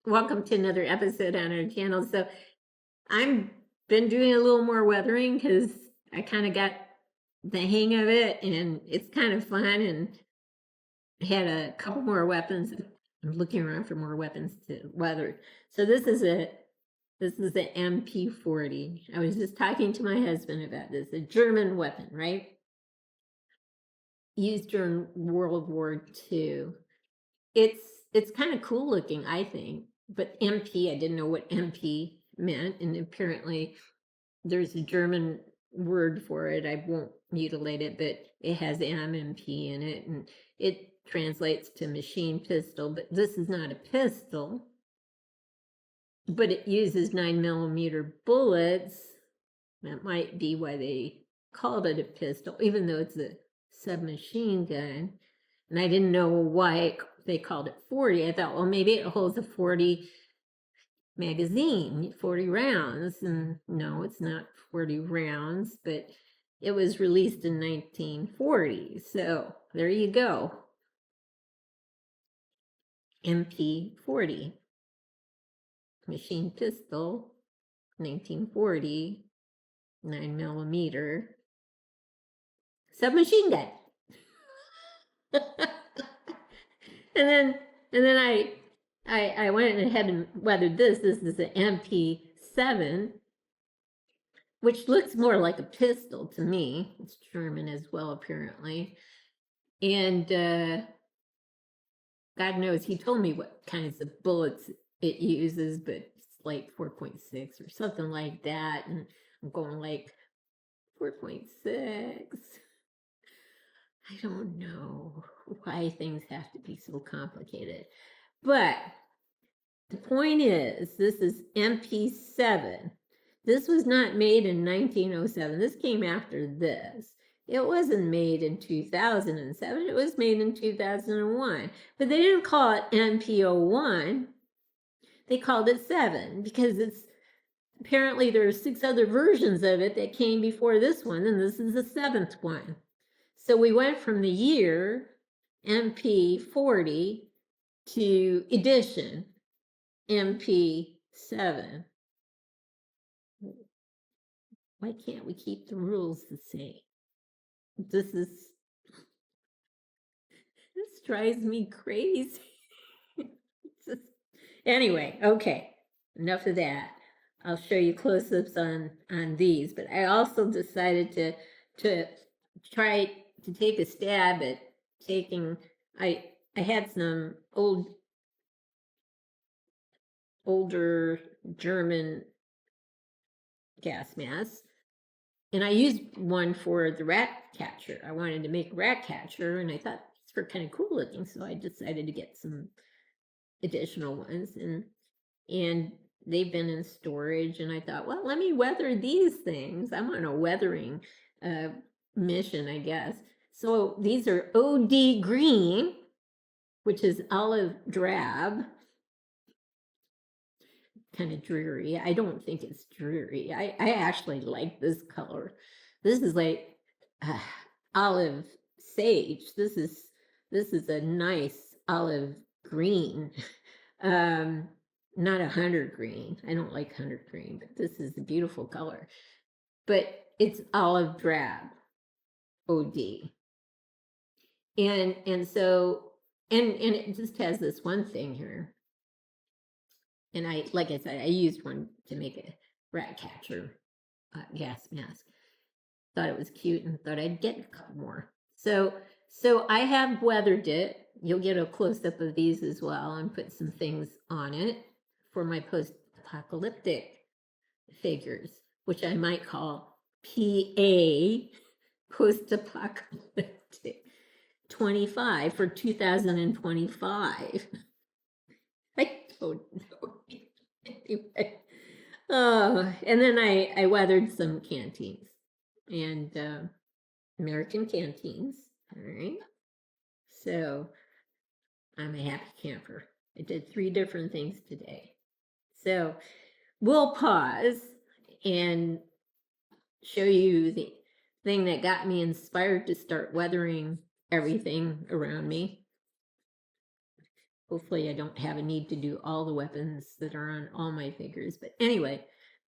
Welcome to another episode on our channel. So I've been doing a little more weathering because I kind of got the hang of it and it's kind of fun, and had a couple more weapons. I'm looking around for more weapons to weather. So this is the MP40. I was just talking to my husband about this, a German weapon, right? Used during World War II. It's kind of cool looking, I think. But MP, I didn't know what MP meant, and apparently there's a German word for it. I won't mutilate it, but it has MP in it, and it translates to machine pistol. But this is not a pistol, but it uses 9mm bullets. That might be why they called it a pistol, even though it's a submachine gun. And I didn't know why they called it 40. I thought, well, maybe it holds a 40 magazine, 40 rounds. And no, it's not 40 rounds, but it was released in 1940. So there you go. MP40. Machine pistol, 1940, 9mm. Submachine gun. and then I went ahead and weathered this. This is an MP7, which looks more like a pistol to me. It's German as well, apparently. And God knows, he told me what kinds of bullets it uses, but it's like 4.6 or something like that. And I'm going like 4.6. I don't know why things have to be so complicated. But the point is, this is MP7. This was not made in 1907. This came after this. It wasn't made in 2007. It was made in 2001. But they didn't call it MP01. They called it 7 because it's apparently there are 6 other versions of it that came before this one, and this is the 7th one. So we went from the year MP40 to edition MP7. Why can't we keep the rules the same? This drives me crazy. Anyway, okay, enough of that. I'll show you close-ups on these, but I also decided to try to take a stab at taking. I had some older German gas masks, and I used one for the rat catcher. I wanted to make a rat catcher, and I thought these were kind of cool looking, so I decided to get some additional ones, and they've been in storage, and I thought, well, let me weather these things. I'm on a weathering mission, I guess. So these are OD green, which is olive drab. Kind of dreary. I don't think it's dreary. I actually like this color. This is like olive sage. This is a nice olive green. Not 100 green. I don't like 100 green, but this is a beautiful color. But it's olive drab, OD. And so it just has this one thing here. And like I said, I used one to make a rat catcher gas mask. Thought it was cute and thought I'd get a couple more. So I have weathered it. You'll get a close-up of these as well, and put some things on it for my post-apocalyptic figures, which I might call PA, post-apocalyptic 25 for 2025. I don't know. Anyway. And then I weathered some canteens, and American canteens. All right. So I'm a happy camper. I did 3 different things today. So we'll pause and show you the thing that got me inspired to start weathering everything around me. hopefully I don't have a need to do all the weapons that are on all my figures. But anyway,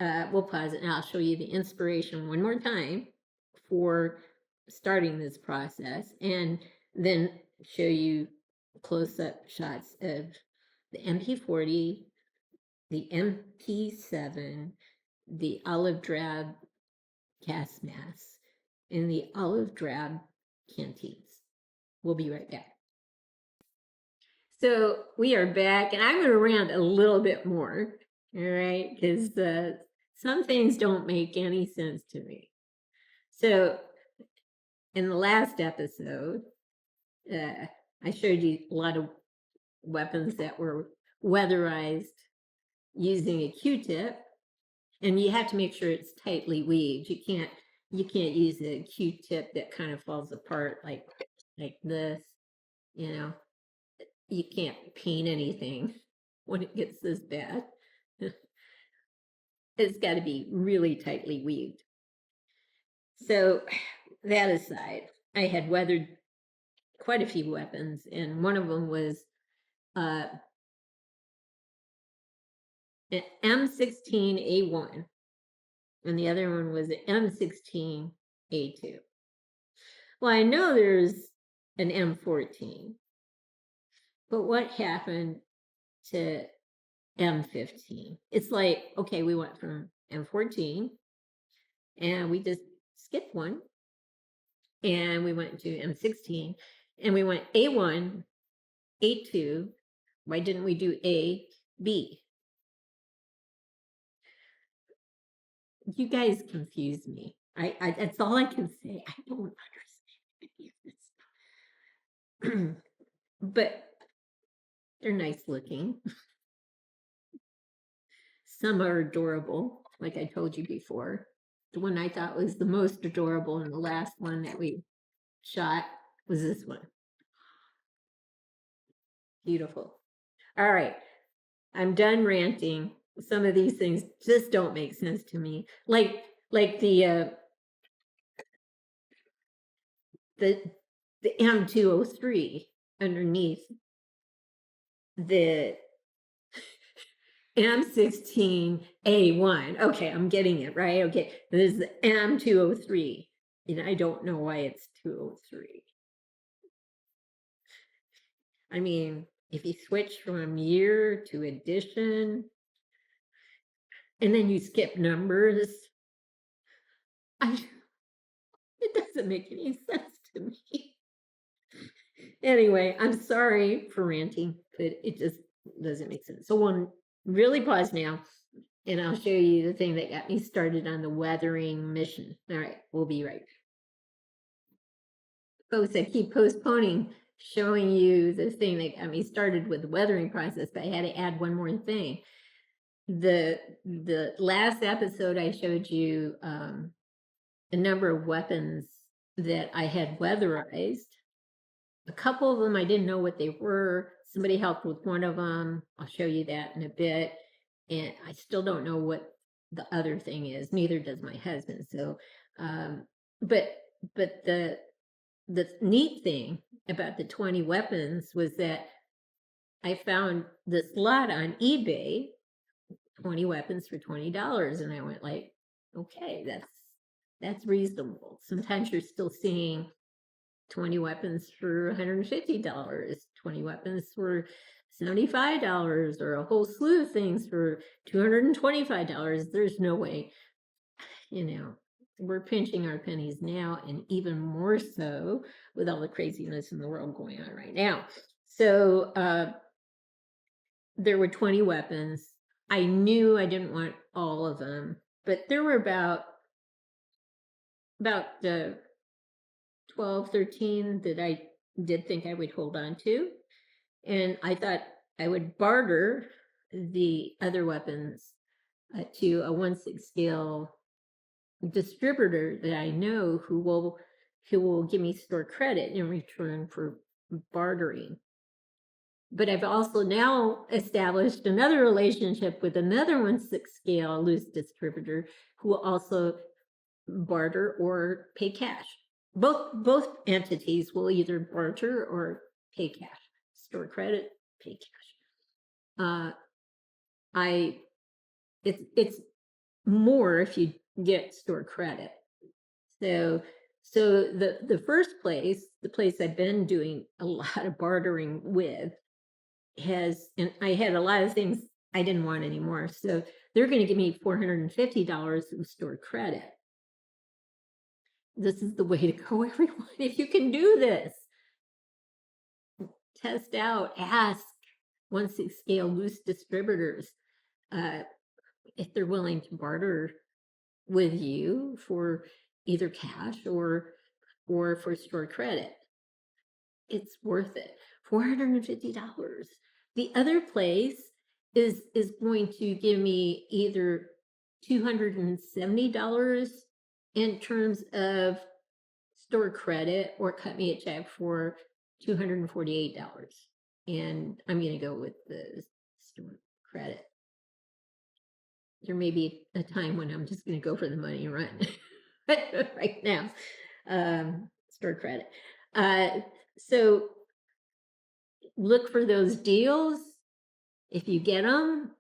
we'll pause it and I'll show you the inspiration one more time for starting this process, and then show you close-up shots of the MP40, the MP7, the olive drab cast mass, and the olive drab canteens. We'll be right back. So we are back, and I'm going to rant a little bit more, all right, because some things don't make any sense to me. So in the last episode, I showed you a lot of weapons that were weatherized using a Q-tip, and you have to make sure it's tightly weaved. You can't use a Q-tip that kind of falls apart like this, you know. You can't paint anything when it gets this bad. It's got to be really tightly weaved. So that aside, I had weathered quite a few weapons, and one of them was an M16A1, and the other one was an M16A2. Well, I know there's an M14, but what happened to M15? It's like, okay, we went from M14 and we just skipped one, and we went to M16 and we went A1, A2. Why didn't we do A, B? You guys confuse me. I that's all I can say. I don't understand any of this. But they're nice looking. Some are adorable, like I told you before. The one I thought was the most adorable and the last one that we shot was this one. Beautiful. All right, I'm done ranting. Some of these things just don't make sense to me. Like the M203 underneath the M16A1. Okay, I'm getting it, right? Okay, this is the M203, and I don't know why it's 203. I mean, if you switch from year to edition, and then you skip numbers, it doesn't make any sense to me. Anyway, I'm sorry for ranting, but it just doesn't make sense. So we'll really pause now, and I'll show you the thing that got me started on the weathering mission. All right, we'll be right back. Folks, I keep postponing showing you the thing that got me started with the weathering process, but I had to add one more thing. The last episode I showed you a number of weapons that I had weatherized. A couple of them I didn't know what they were. Somebody helped with one of them. I'll show you that in a bit. And I still don't know what the other thing is. Neither does my husband. So, but the neat thing about the 20 weapons was that I found this lot on eBay, 20 weapons for $20, and I went like, okay, that's reasonable. Sometimes you're still seeing 20 weapons for $150, 20 weapons for $75, or a whole slew of things for $225. There's no way, we're pinching our pennies now, and even more so with all the craziness in the world going on right now. So there were 20 weapons. I knew I didn't want all of them, but there were about 12, 13 that I did think I would hold on to. And I thought I would barter the other weapons to a 1/6 scale distributor that I know who will give me store credit in return for bartering. But I've also now established another relationship with another 1/6 scale loose distributor who will also barter or pay cash. Both entities will either barter or pay cash, store credit pay cash. I it's more if you get store credit. So the first place, the place I've been doing a lot of bartering with has, and I had a lot of things I didn't want anymore. So they're going to give me $450 of store credit. This is the way to go, everyone. If you can do this, test out, ask 1/6 scale loose distributors if they're willing to barter with you for either cash or for store credit. It's worth it. $450. The other place is going to give me either $270 in terms of store credit or cut me a check for $248. And I'm going to go with the store credit. There may be a time when I'm just going to go for the money and run. But right now, store credit. So look for those deals. If you get them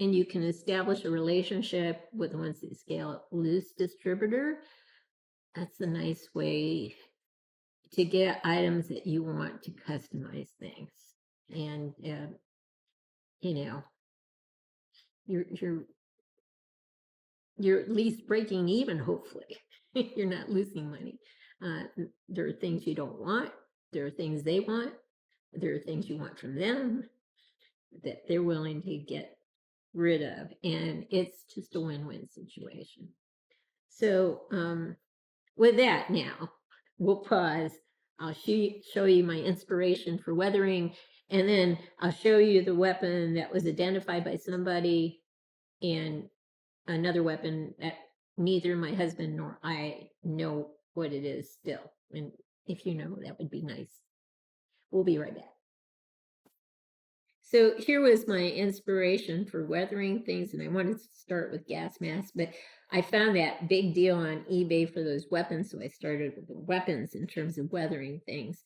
and you can establish a relationship with a 1/6 scale loose distributor, that's a nice way to get items that you want to customize things. And, you know, you're at least breaking even, hopefully. You're not losing money. There are things you don't want. There are things they want. There are things you want from them that they're willing to get rid of. And it's just a win-win situation. So with that now, we'll pause. I'll show you my inspiration for weathering, and then I'll show you the weapon that was identified by somebody and another weapon that neither my husband nor I know what it is still. And if you know, that would be nice. We'll be right back. So here was my inspiration for weathering things, and I wanted to start with gas masks, but I found that big deal on eBay for those weapons, so I started with the weapons in terms of weathering things.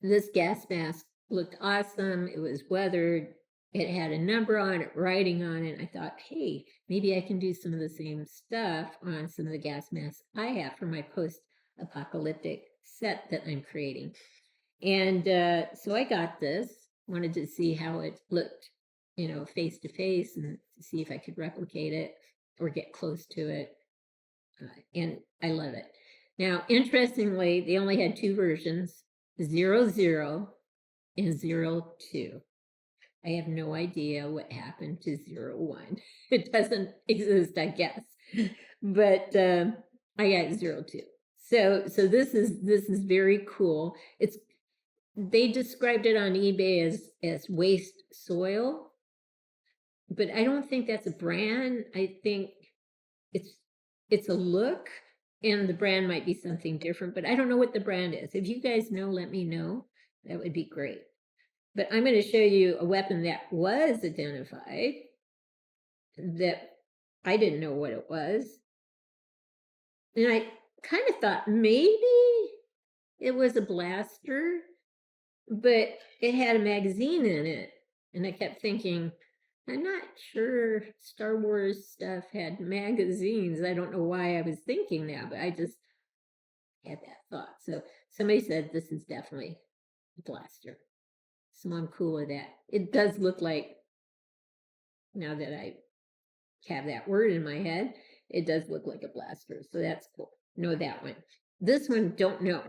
This gas mask looked awesome. It was weathered. It had a number on it, writing on it. I thought, hey, maybe I can do some of the same stuff on some of the gas masks I have for my post-apocalyptic set that I'm creating. And so I got this, wanted to see how it looked, face to face, and to see if I could replicate it or get close to it. And I love it. Now, interestingly, they only had two versions, 00 and 02. I have no idea what happened to 01. It doesn't exist, I guess. But I got 02. So this is very cool. They described it on eBay as waste soil, but I don't think that's a brand. I think it's a look, and the brand might be something different, but I don't know what the brand is. If you guys know, let me know. That would be great. But I'm going to show you a weapon that was identified that I didn't know what it was. And I kind of thought maybe it was a blaster, but it had a magazine in it. And I kept thinking, I'm not sure Star Wars stuff had magazines. I don't know why I was thinking that, but I just had that thought. So somebody said this is definitely a blaster. So I'm cool with that. It does look like, now that I have that word in my head, it does look like a blaster. So that's cool. Know that one. This one, don't know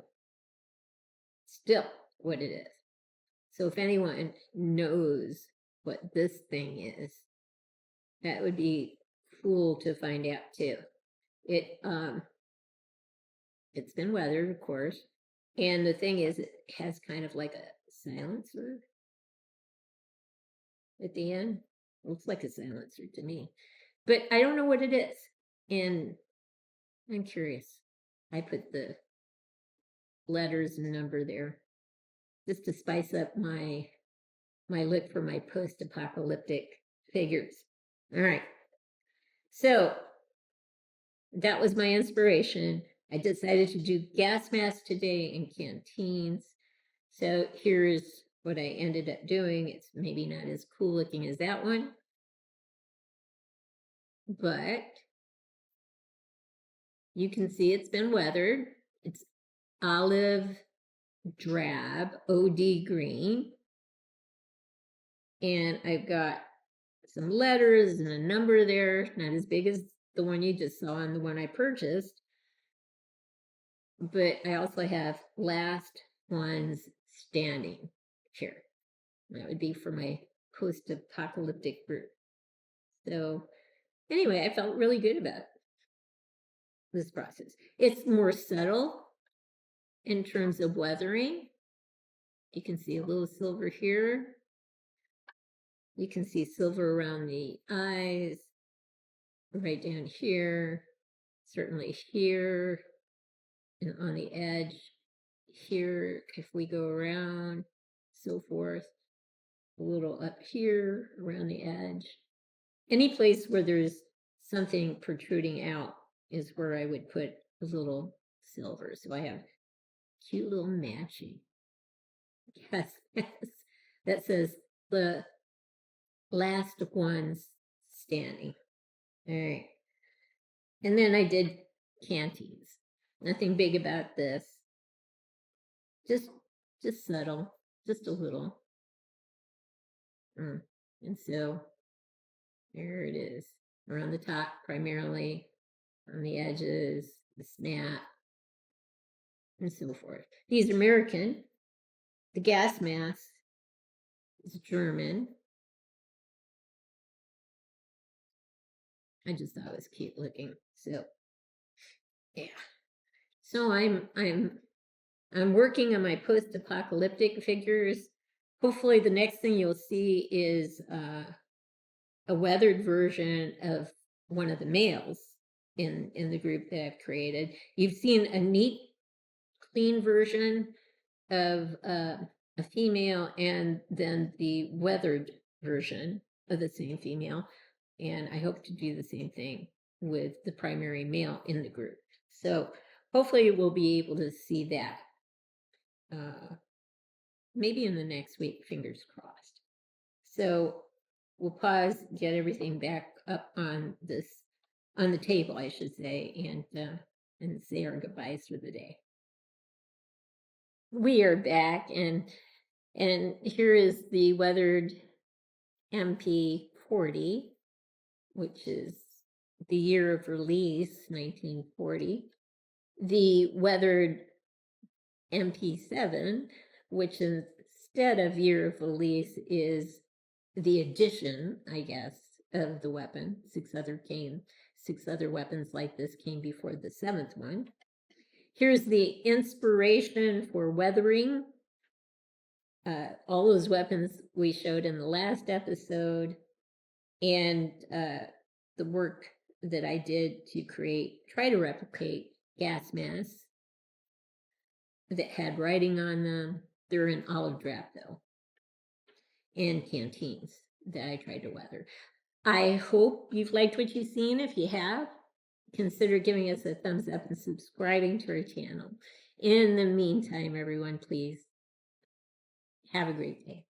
still what it is. So if anyone knows what this thing is, that would be cool to find out too. It's been weathered, of course. And the thing is, it has kind of like a silencer at the end. Looks like a silencer to me, but I don't know what it is, and I'm curious. I put the letters and number there just to spice up my look for my post-apocalyptic figures. All right, so that was my inspiration. I decided to do gas masks today and canteens. So here's what I ended up doing. It's maybe not as cool looking as that one, but you can see it's been weathered. It's olive drab, OD green. And I've got some letters and a number there, not as big as the one you just saw and the one I purchased. But I also have last ones standing here. That would be for my post-apocalyptic group. So anyway, I felt really good about this process. It's more subtle in terms of weathering. You can see a little silver here. You can see silver around the eyes, right down here, certainly here, and on the edge here, if we go around, so forth, a little up here around the edge. Any place where there's something protruding out is where I would put a little silver. So I have cute little matching. Yes, yes. That says the last ones standing. All right. And then I did canteens. Nothing big about this. Just subtle, just a little. And so there it is, around the top primarily, on the edges, the snap, and so forth. These are American. The gas mask is German. I just thought it was cute looking. So yeah. So I'm working on my post-apocalyptic figures. Hopefully the next thing you'll see is a weathered version of one of the males in the group that I've created. You've seen a neat, clean version of a female and then the weathered version of the same female. And I hope to do the same thing with the primary male in the group. So hopefully we'll be able to see that maybe in the next week, fingers crossed. So we'll pause, get everything back up on the table, I should say, and say our goodbyes for the day. We are back, and here is the weathered MP40, which is the year of release, 1940. The weathered MP7, which instead of year of release is the addition, I guess, of the weapon. Six other weapons like this came before the seventh one. Here's the inspiration for weathering. All those weapons we showed in the last episode, and the work that I did to try to replicate gas masks that had writing on them. They're in olive drab though, and canteens that I tried to weather. I hope you've liked what you've seen. If you have, consider giving us a thumbs up and subscribing to our channel. In the meantime, everyone, please have a great day.